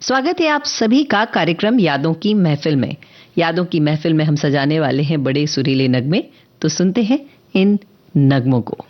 स्वागत है आप सभी का कार्यक्रम यादों की महफिल में। यादों की महफिल में हम सजाने वाले हैं बड़े सुरीले नगमे, तो सुनते हैं इन नगमों को।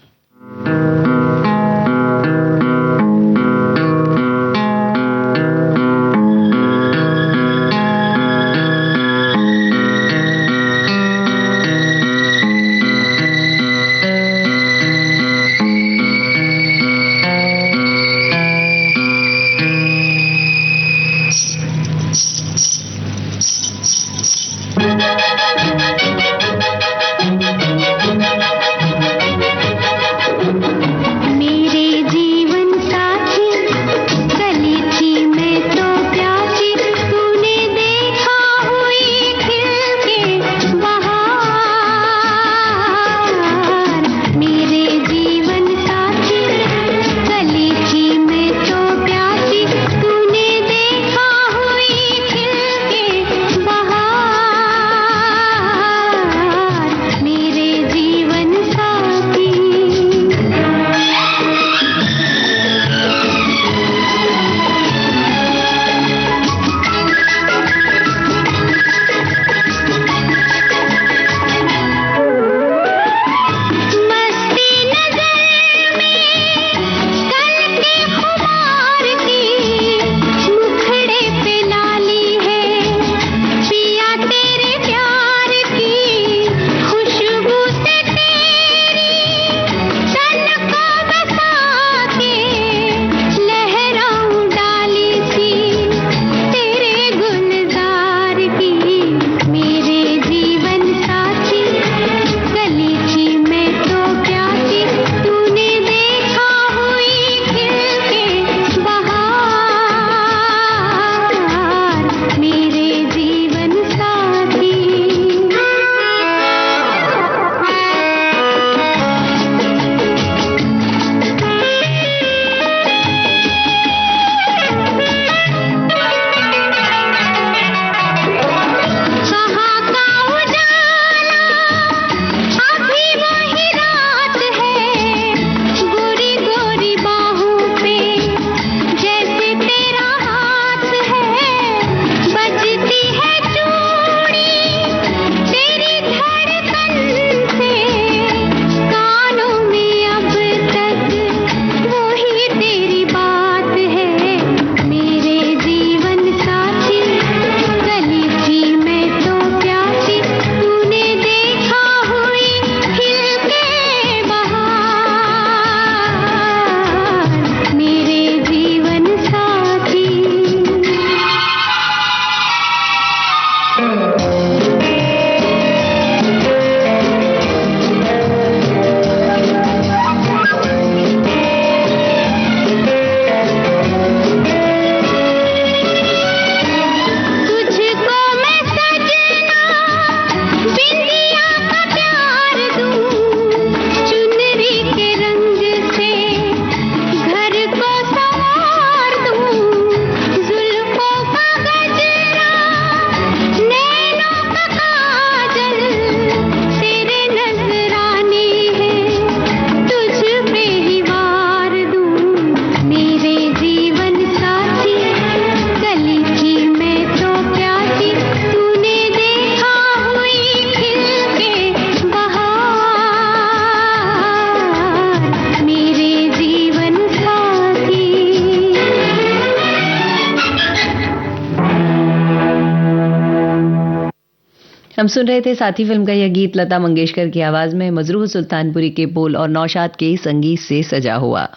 हम सुन रहे थे साथी फिल्म का यह गीत लता मंगेशकर की आवाज में मजरूह सुल्तानपुरी के बोल और नौशाद के संगीत से सजा हुआ।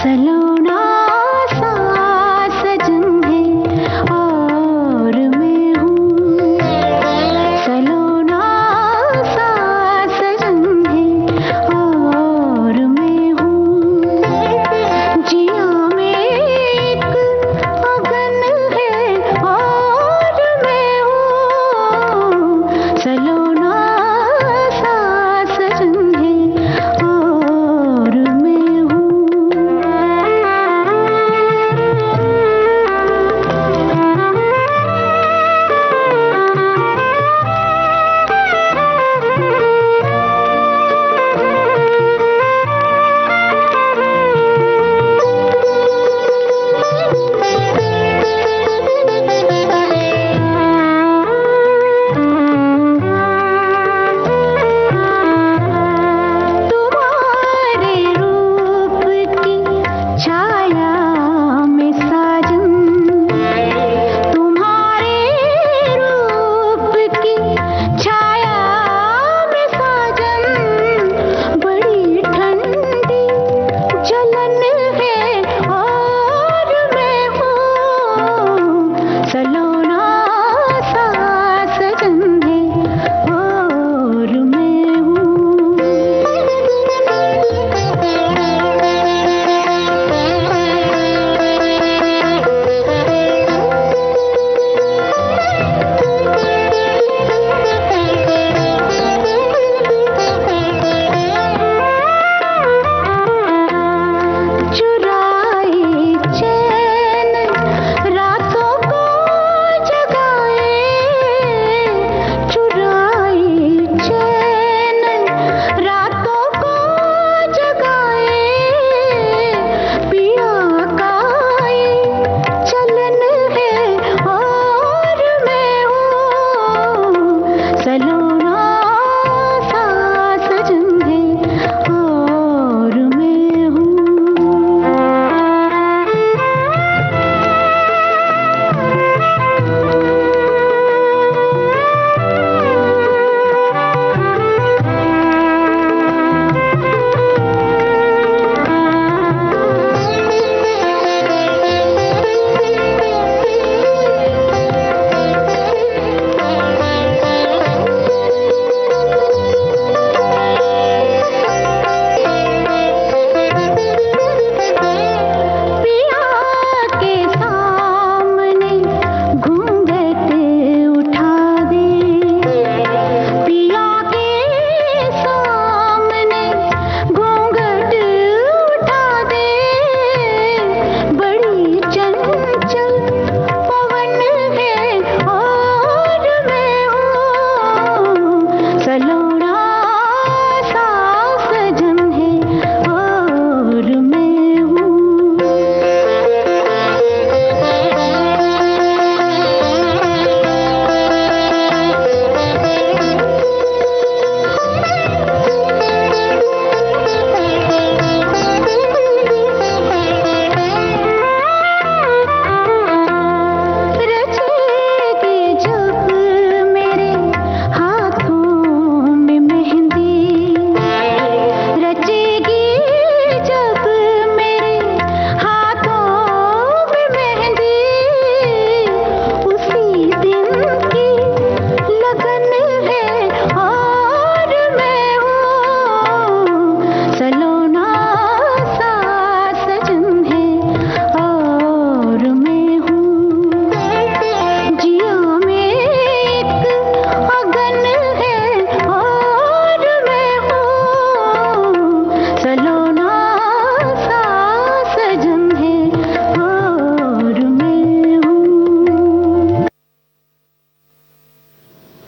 सलोना सा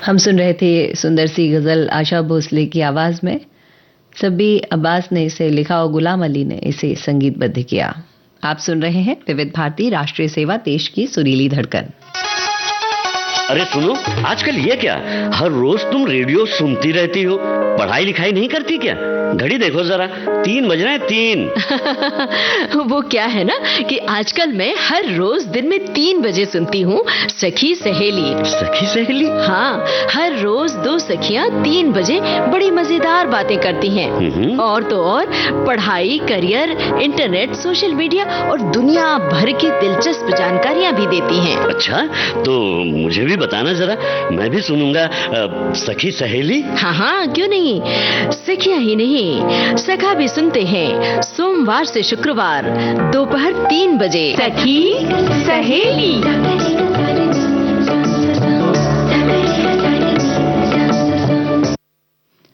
हम सुन रहे थे सुंदर सी गजल आशा भोसले की आवाज में। सब्बी अब्बास ने इसे लिखा और गुलाम अली ने इसे संगीतबद्ध किया। आप सुन रहे हैं विविध भारती राष्ट्रीय सेवा, देश की सुरीली धड़कन। अरे सुनो, आजकल ये क्या, हर रोज तुम रेडियो सुनती रहती हो, पढ़ाई लिखाई नहीं करती क्या? घड़ी देखो जरा, 3 बज रहे हैं, 3। वो क्या है ना कि आजकल मैं हर रोज दिन में 3 बजे सुनती हूँ सखी सहेली। सखी सहेली? हाँ, हर रोज 2 सखियाँ 3 बजे बड़ी मजेदार बातें करती हैं। और तो और पढ़ाई, करियर, इंटरनेट, सोशल मीडिया और दुनिया भर की दिलचस्प जानकारियाँ भी देती हैं। अच्छा, तो मुझे भी बताना जरा, मैं भी सुनूंगा सखी सहेली। हाँ हाँ, क्यों नहीं। सखियाँ ही नहीं, सखा भी सुनते हैं सोमवार से शुक्रवार दोपहर 3 बजे। सखी सहेली।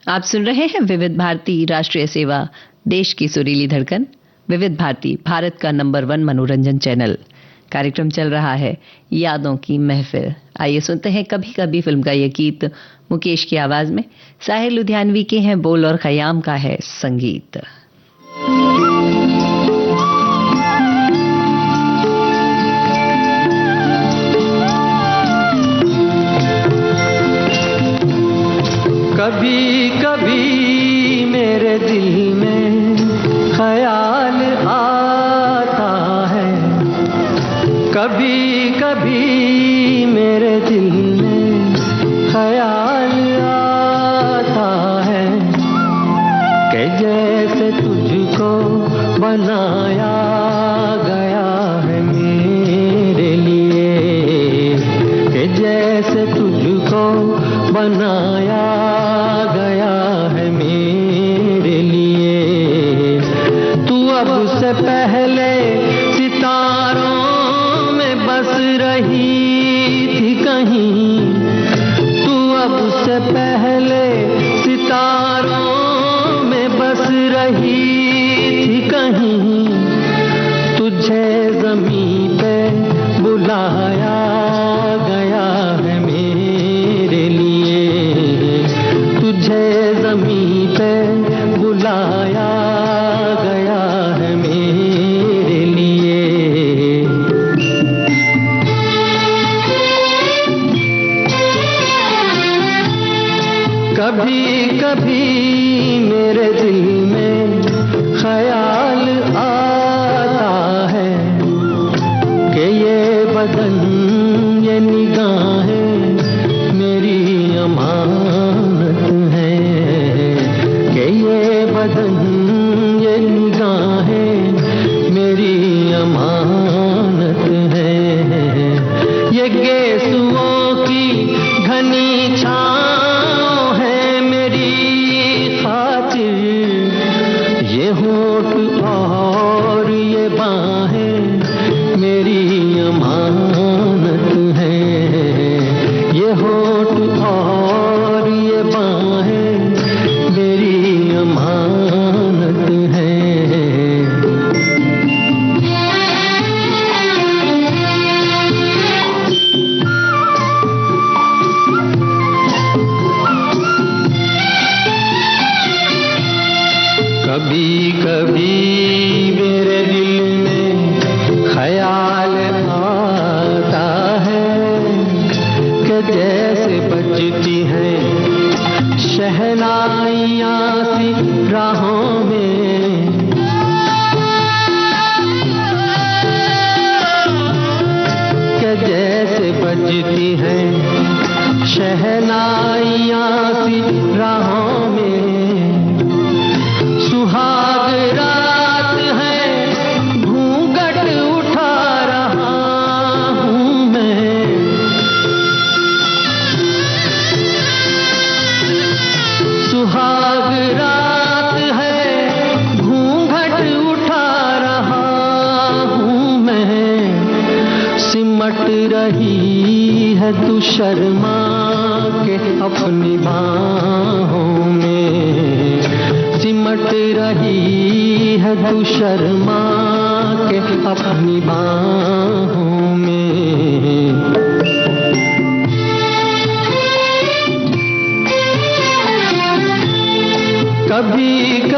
आप सुन रहे हैं विविध भारती राष्ट्रीय सेवा, देश की सुरीली धड़कन। विविध भारती भारत का नंबर 1 मनोरंजन चैनल। कार्यक्रम चल रहा है यादों की महफिल। आइए सुनते हैं कभी कभी फिल्म का ये गीत मुकेश की आवाज में। साहिर लुधियानवी के हैं बोल और खयाम का है संगीत। कभी कभी मेरे दिल में ख्याल आता है, कभी कभी मेरे दिल में ख्याल आता है कि जैसे तुझको बनाया गया है मेरे लिए, कि जैसे तुझको बनाया गया है मेरे लिए। तू अब से पहले सितारों में बस रही थी कहीं, तू अब से पहले सितारों में बस रही थी कहीं। तुझे ज़मीं पे बुलाया गया है मेरे लिए, तुझे ज़मीं पे बुलाया गया है मेरे लिए। कभी कभी मेरे दिल में ख्याल आता है कि ये बदन, ये निगाहें मेरी अमानत है, कि ये बदन, ये निगाहें मेरी अमानत है। ये गेसुओं की घनी छाँव है मेरी खातिर, ये होठ और ये बाहें मेरी अमानत है, ये होठ और ये बाहें मेरी अमानत है। कभी कभी मेरे दिल में ख्याल आता है कि जैसे बजती हैं शहनाइयाँ सी राहों में, कि जैसे बजती हैं शहनाइयाँ सी राहों में। सुहाग रात है, घूंघट उठा रहा हूँ मैं, सुहाग रात है, घूंघट उठा रहा हूँ मैं। सिमट रही है तू शर्मा के अपनी बाहों में, सिमट रही है तू शर्मा के अपनी बाहों में।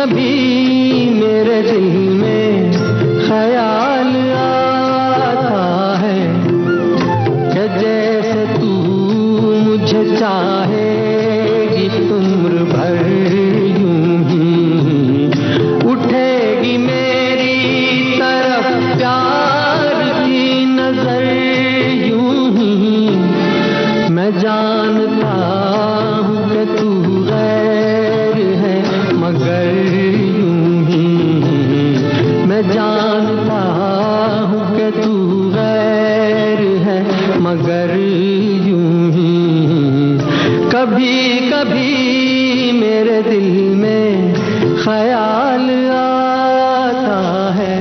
कभी मेरे दिल में ख्याल आता है कि जैसे तू मुझे चाहेगी उम्र भर यूं ही उठेगी मेरी तरफ प्यार की नजर यूं ही। मैं जानता हूँ कि तू गैर है मगर यूं ही। मैं जानता हूँ कि तू गैर है मगर यूं ही। कभी कभी मेरे दिल में ख्याल आता है।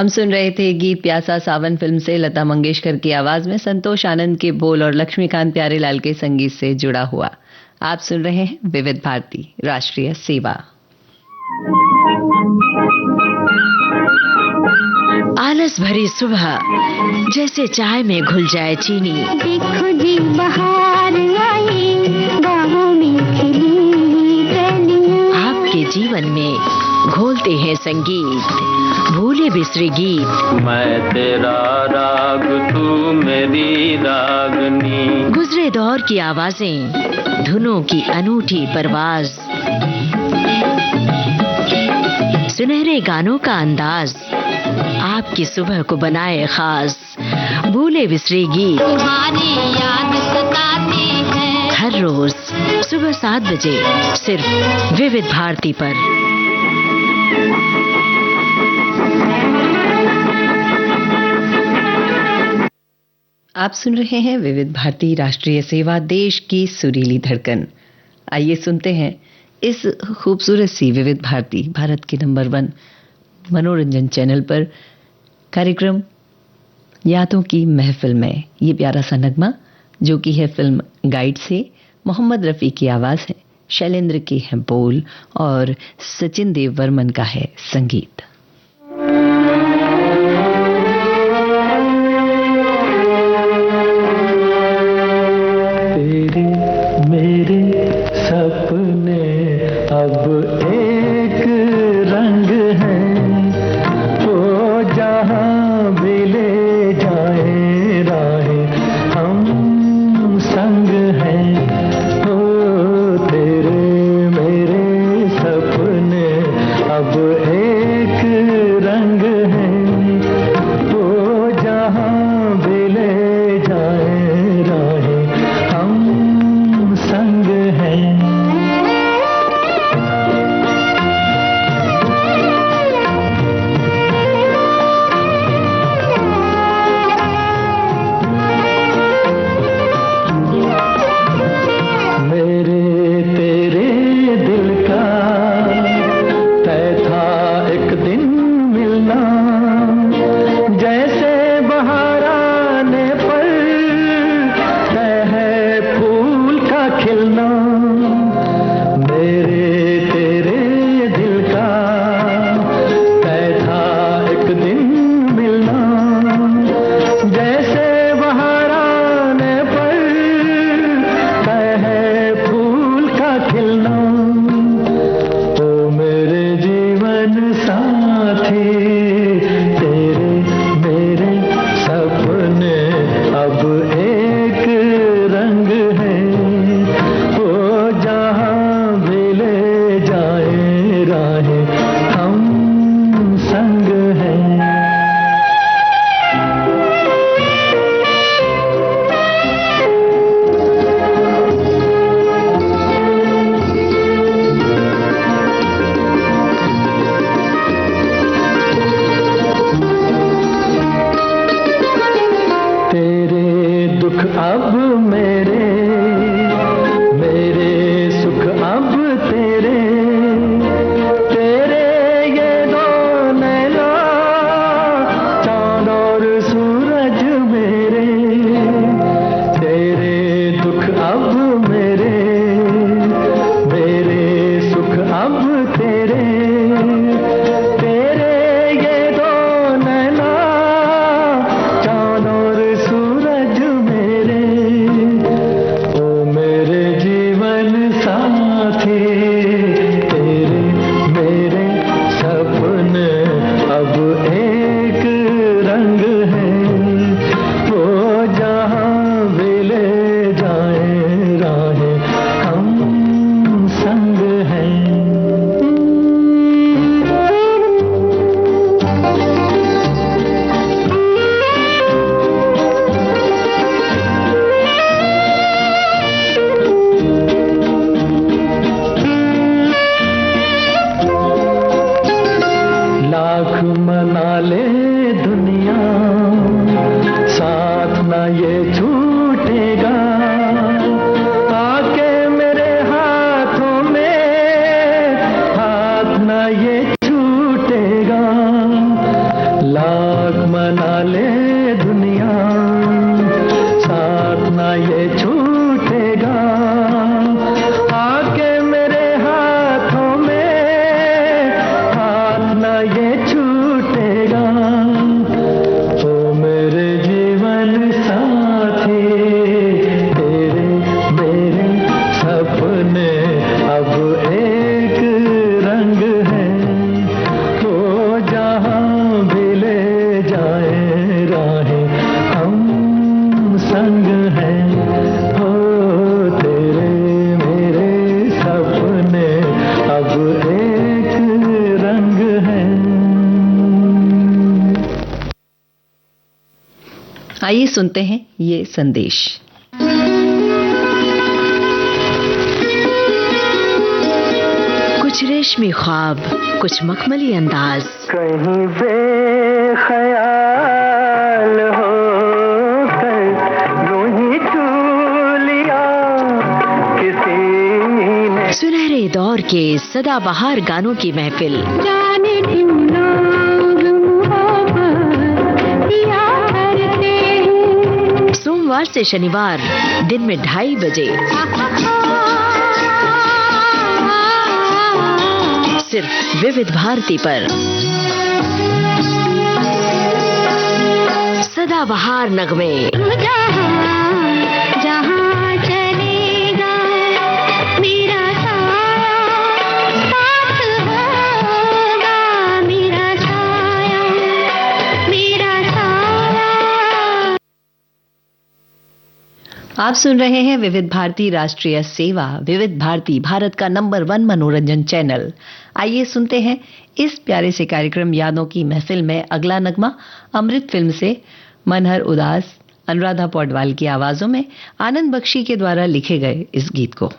हम सुन रहे थे गीत प्यासा सावन फिल्म से लता मंगेशकर की आवाज में संतोष आनंद के बोल और लक्ष्मीकांत प्यारेलाल के संगीत से जुड़ा हुआ। आप सुन रहे हैं विविध भारती राष्ट्रीय सेवा। आलस भरी सुबह जैसे चाय में घुल जाए चीनी। देखो जी बहार आई बाहों में खिली कलियां। आपके जीवन में घोलते हैं संगीत, भूले बिसरे गीत। मैं तेरा राग तू मेरी रागनी। गुजरे दौर की आवाजें, धुनों की अनूठी परवाज, सुनहरे गानों का अंदाज आपकी सुबह को बनाए खास। भूले बिसरे गीत तुम्हारी याद सताती है। हर रोज सुबह 7 बजे सिर्फ विविध भारती पर। आप सुन रहे हैं विविध भारती राष्ट्रीय सेवा, देश की सुरीली धड़कन। आइए सुनते हैं इस खूबसूरत सी विविध भारती, भारत के नंबर 1 मनोरंजन चैनल पर कार्यक्रम यादों की महफिल में ये प्यारा सा नगमा, जो कि है फिल्म गाइड से। मोहम्मद रफ़ी की आवाज़ है, शैलेंद्र के हैं बोल और सचिन देव वर्मन का है संगीत। तेरे मेरे सपने अब एक रंग हैं, वो जहाँ भी ले जाए राहें हम संग हैं। ओ तेरे मेरे सपने अब एक रंग हैं, वो जहाँ भी ले जाए राहें हम संग हैं। ला साथी तेरे मेरे सपने अब एक रंग है, वो जहाँ भी ले जाए राहें हम संग हैं। हो तेरे मेरे सपने अब एक रंग है। आइए सुनते हैं ये संदेश। कुछ रेशमी ख्वाब, कुछ मखमली अंदाज, कहीं बेख्याल हो कर यूं ही छू लिया किसी ने। सुनहरे दौर के सदाबहार गानों की महफिल, जाने क्यों लोग मोहब्बत किया करते हैं। सोमवार से शनिवार दिन में 2:30 बजे सिर्फ विविध भारती पर। सदाबहार नगमे, जहाँ चलेगा मेरा साया साथ होगा, मेरा साया मेरा साया। आप सुन रहे हैं विविध भारती राष्ट्रीय सेवा, विविध भारती भारत का नंबर 1 मनोरंजन चैनल। आइए सुनते हैं इस प्यारे से कार्यक्रम यादों की महफिल में अगला नगमा अमृत फिल्म से मनहर उदास, अनुराधा पौडवाल की आवाजों में आनंद बख्शी के द्वारा लिखे गए इस गीत को।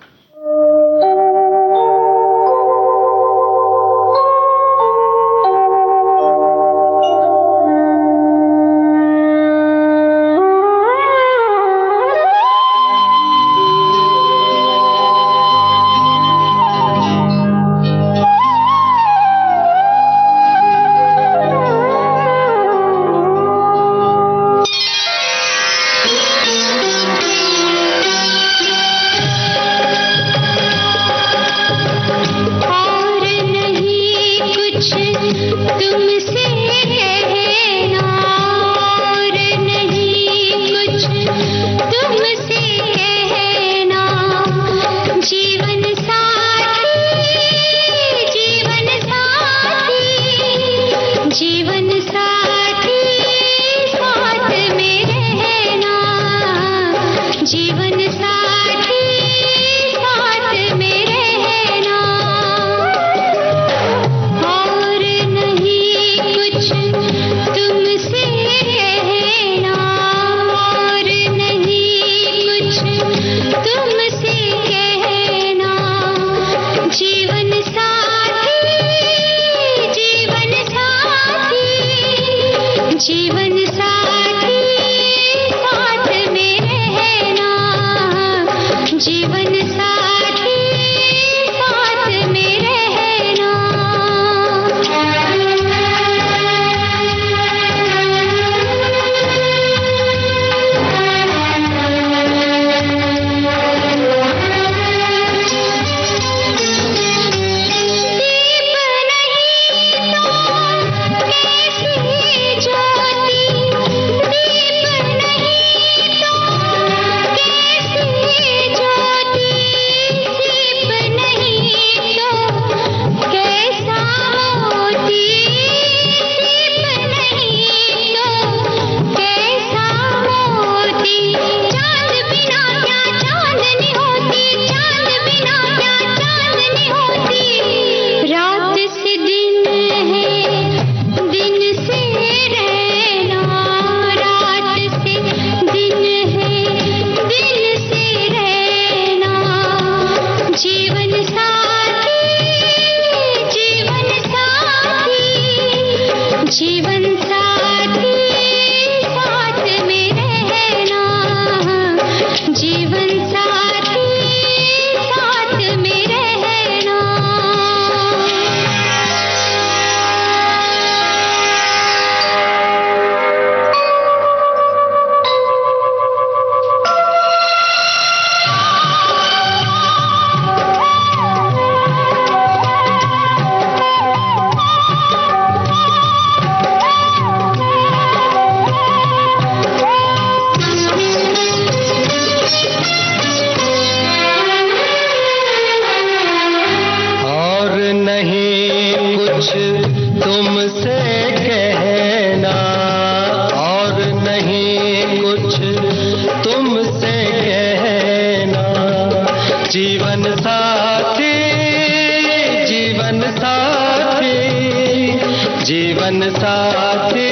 जीवन साथी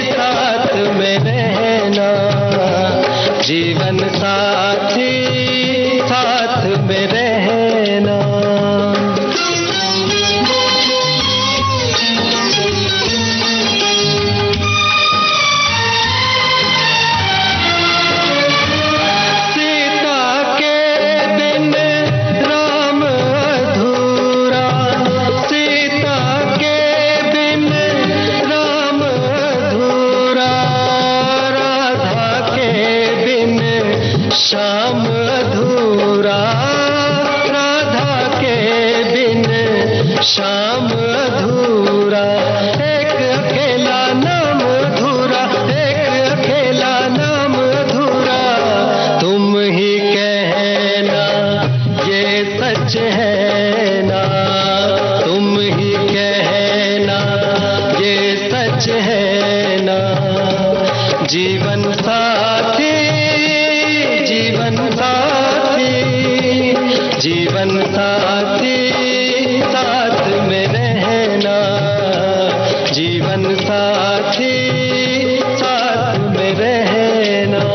साथ में रहना, जीवन साथी साथ में रहना। श्याम अधूरा, राधा के बिन श्याम अधूरा। एक अकेला नाम अधूरा, एक अकेला नाम अधूरा। तुम ही कहना ये सच है ना, तुम ही कहना ये सच है ना। जीवन साथी जीवन साथी, जीवन साथी साथ में रहना, जीवन साथी साथ में रहना।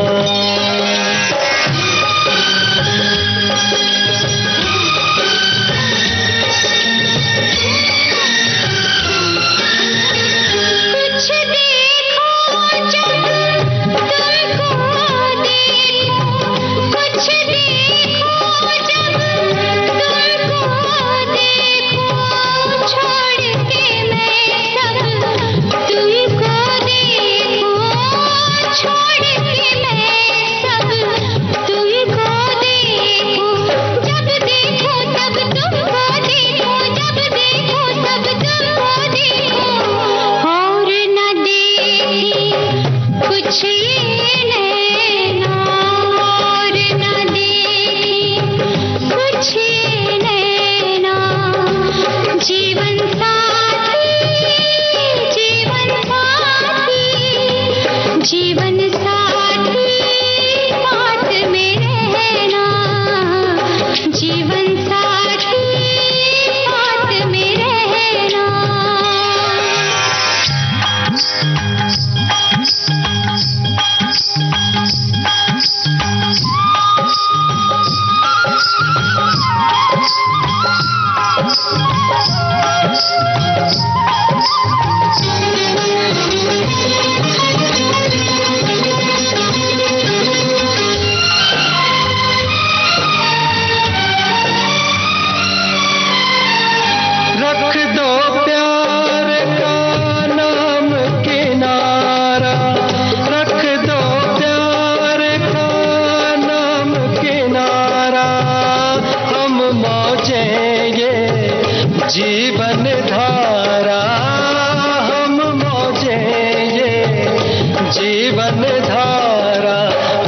जीवन धारा हम मौजे ये जीवन धारा।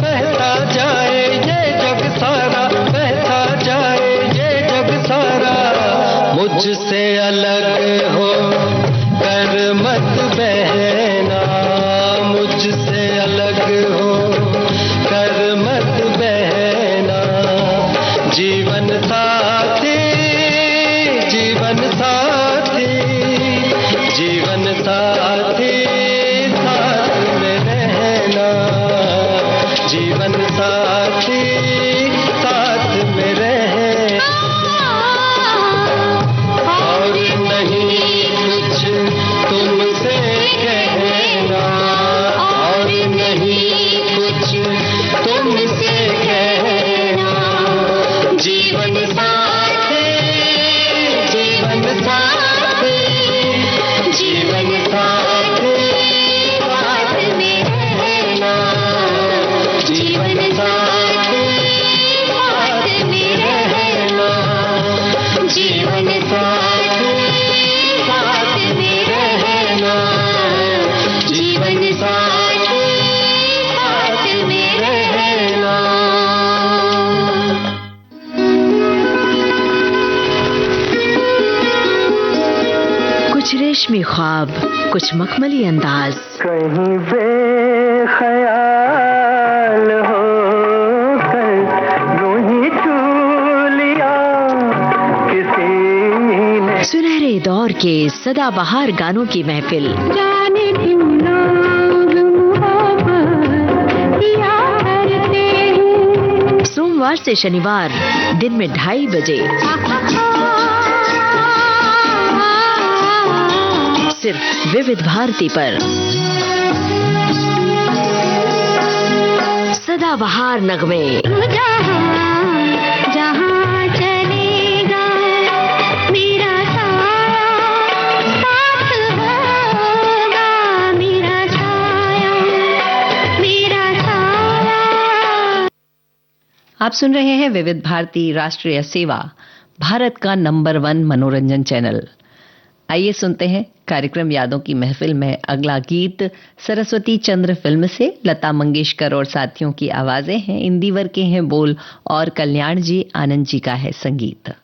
बहता जाए ये जग सारा, बहता जाए ये जग सारा। मुझसे अलग हो कर मत बहना, मुझसे अलग हो कर मत बहना। जीवन साथी जीवन साथी, जीवन साथी साथ में रहना, जीवन साथी साथ में रहना। और नहीं कुछ तुमसे कहना, और नहीं कुछ तुमसे कहना। जीवन साथी जीवन साथी, जीवन साथी साथ में रहना, जीवन साथी साथ में रहना, जीवन साथी साथ में रहना, जीवन साथी साथ में रहना। कुछ रेशमी ख्वाब, कुछ मखमली अंदाज। कहीं बेख्याल हो कर यूं ही छू लिया किसी ने। सुनहरे दौर दौर के सदाबहार गानों की महफिल। जाने क्यों लोग मोहब्बत किया करते हैं। सोमवार से शनिवार दिन में 2:30 बजे सिर्फ विविध भारती पर। सदाबहार नगमे। जहाँ चलेगा मेरा साया साथ होगा, मेरा साया मेरा साया। आप सुन रहे हैं विविध भारती राष्ट्रीय सेवा, भारत का नंबर 1 मनोरंजन चैनल। आइए सुनते हैं कार्यक्रम यादों की महफिल में अगला गीत। सरस्वती चंद्र फिल्म से लता मंगेशकर और साथियों की आवाजें हैं, इंदिवर के हैं बोल और कल्याण जी आनंद जी का है संगीत।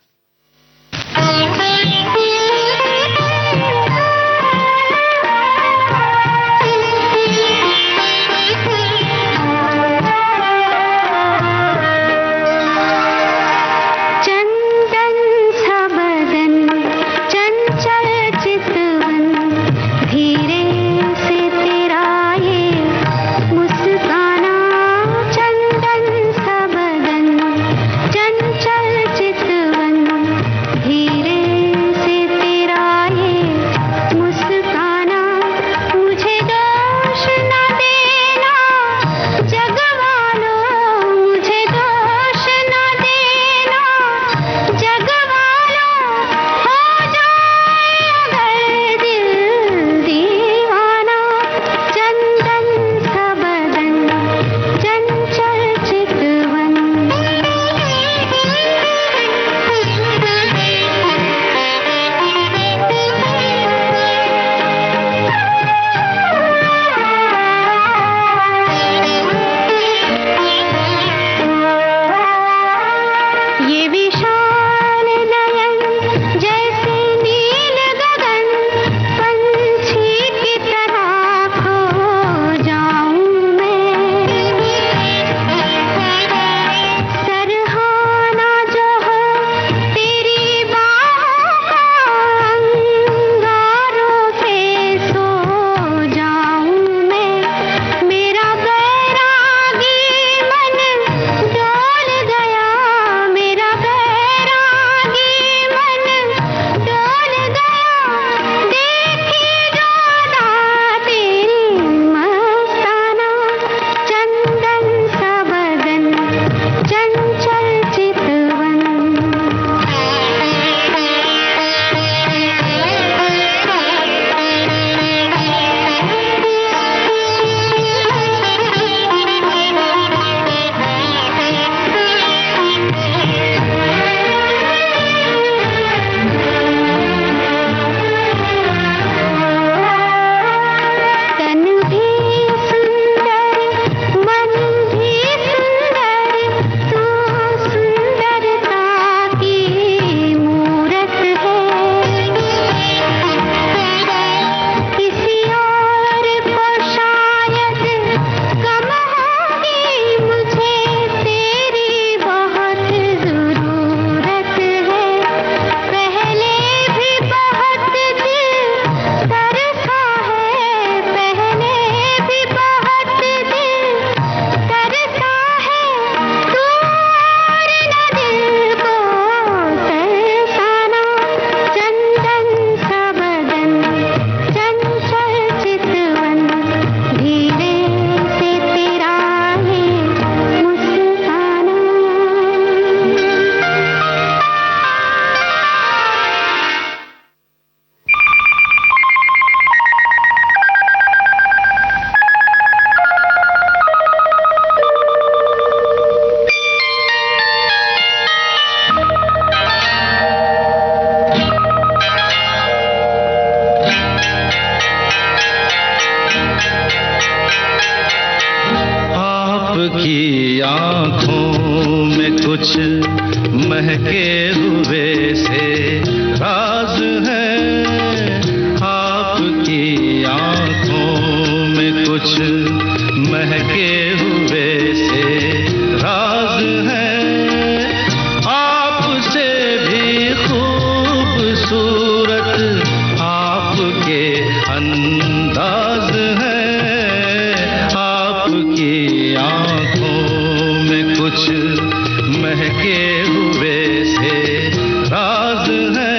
महके हुए से राज है, आपकी आंखों में कुछ महके हुए से राज है, आपसे भी खूबसूरत महके हुए से राज है।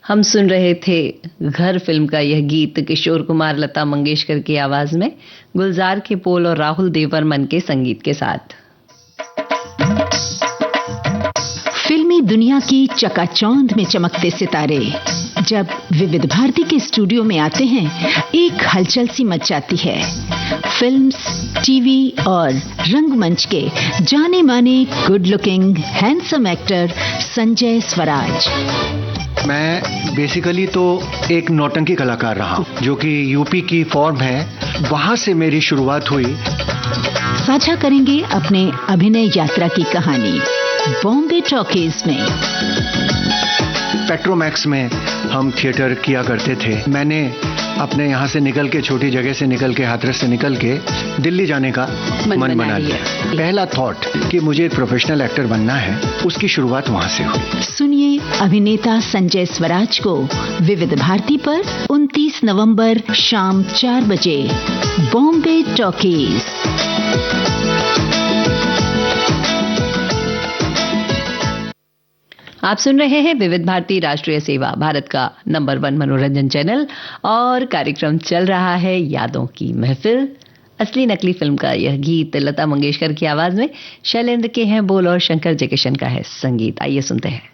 हम सुन रहे थे घर फिल्म का यह गीत किशोर कुमार लता मंगेशकर की आवाज में गुलजार के पोल और राहुल देवबर्मन के संगीत के साथ। फिल्मी दुनिया की चकाचौंध में चमकते सितारे जब विविध भारती के स्टूडियो में आते हैं, एक हलचल सी मच जाती है। फिल्म्स, टीवी और रंगमंच के जाने माने good looking handsome actor Sanjay Swaraj. मैं बेसिकली तो एक नौटंकी कलाकार रहा हूँ, जो कि यूपी की फॉर्म है, वहाँ से मेरी शुरुआत हुई। साझा करेंगे अपने अभिनय यात्रा की कहानी बॉम्बे टॉकीज में। पेट्रोमैक्स में हम थिएटर किया करते थे। मैंने अपने यहाँ से निकल के, छोटी जगह से निकल के, हाथरस से निकल के दिल्ली जाने का मन बना लिया। पहला थॉट कि मुझे एक प्रोफेशनल एक्टर बनना है, उसकी शुरुआत वहाँ से हुई। सुनिए अभिनेता संजय स्वराज को विविध भारती पर 29 नवंबर शाम 4 बजे बॉम्बे टॉकीज। आप सुन रहे हैं विविध भारती राष्ट्रीय सेवा, भारत का नंबर 1 मनोरंजन चैनल, और कार्यक्रम चल रहा है यादों की महफिल। असली नकली फिल्म का यह गीत लता मंगेशकर की आवाज में शैलेंद्र के हैं बोल और शंकर जयकिशन का है संगीत। आइए सुनते हैं।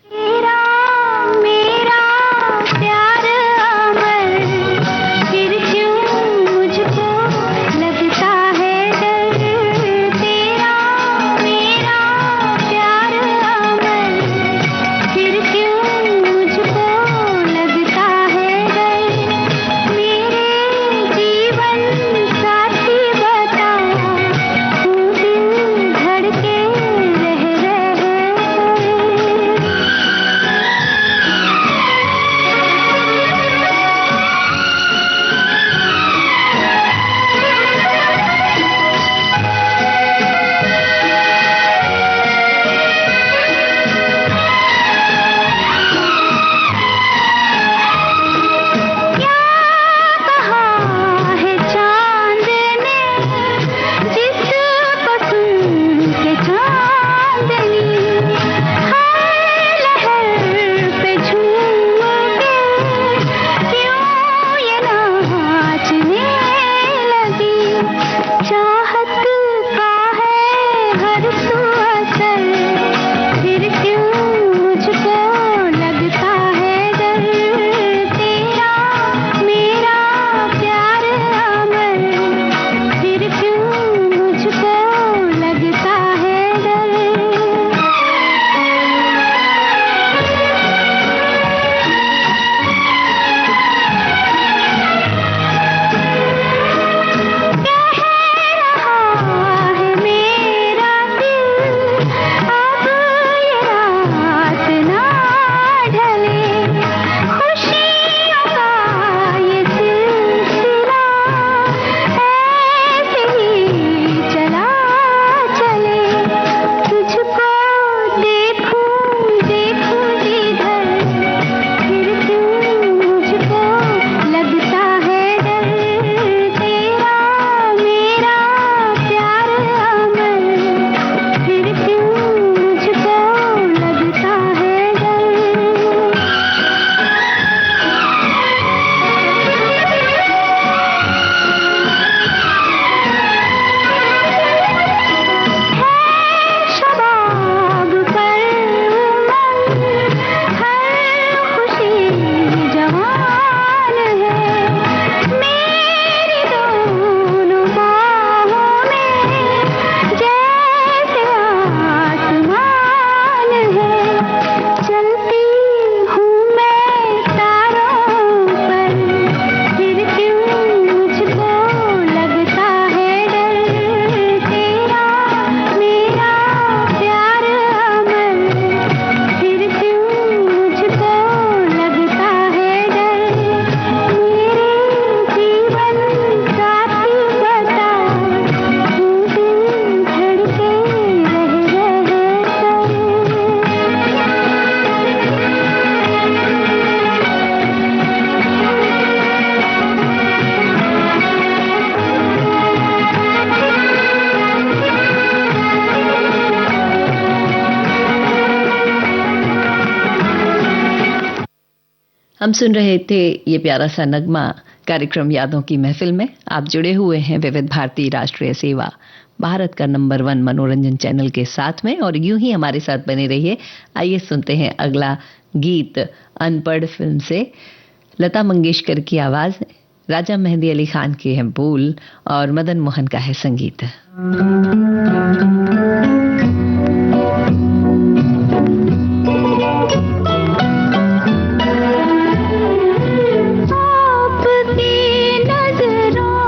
जीवन सुन रहे थे ये प्यारा सा नगमा कार्यक्रम यादों की महफिल में। आप जुड़े हुए हैं विविध भारती राष्ट्रीय सेवा भारत का नंबर 1 मनोरंजन चैनल के साथ में, और यूं ही हमारे साथ बने रहिए। आइए सुनते हैं अगला गीत अनपढ़ फिल्म से। लता मंगेशकर की आवाज, राजा मेहंदी अली खान के हैं बोल और मदन मोहन का है संगीत। आपकी नजरों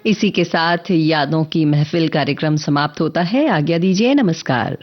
इसी के साथ यादों की महफिल कार्यक्रम समाप्त होता है। आज्ञा दीजिए, नमस्कार।